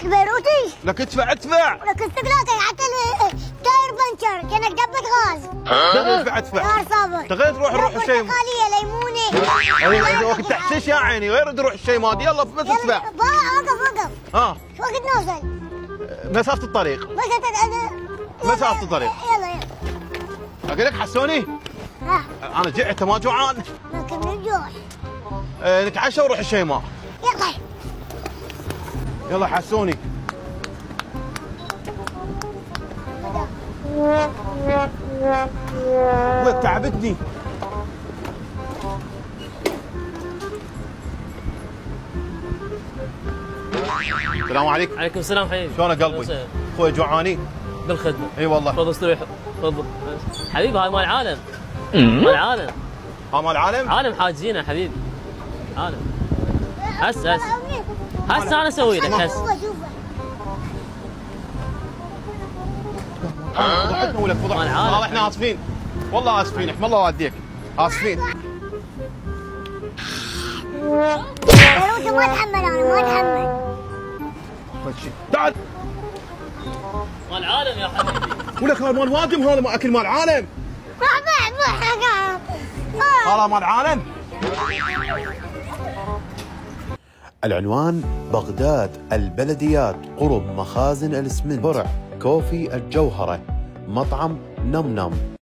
البيروتي. لك ادفع. لك استقلاك حتى التاير بنشر كانك دبة غاز. ادفع. يا صابر. غير تروح الشيء. برتقالية ليمونة. وقت تحشيش يا عيني، غير تروح الشيء مادي. يلا بس ادفع. وقف. شو وقت نوصل؟ مسافة الطريق. مسافة الطريق. يلا. اقول لك حسوني. انا جعت ما جوعان. لكن من الجوع. نتعشى ونروح الشيماء. يلا حسوني. وين تعبتني. السلام عليكم. عليكم السلام حبيبي. شلونك قلبي؟ اخوي جوعانين؟ بالخدمة. اي والله. تفضل استريح. تفضل حبيبي، هاي مال العالم. مال العالم. ها مال العالم؟ عالم حاجزينه حبيبي. عالم. هسه انا اسوي لك هسه. ضحكنا ولك فضحنا. والله احنا اسفين. والله اسفين، احنا الله والديك. اسفين. انت ما اتحمل، انا ما اتحمل. تعال. مال العالم يا حبيبي. ولك هذا مال وادم، هذا ما اكل مال العالم. هذا مال العالم. العنوان: بغداد، البلديات، قرب مخازن الاسمنت، فرع كوفي الجوهرة، مطعم نم نم.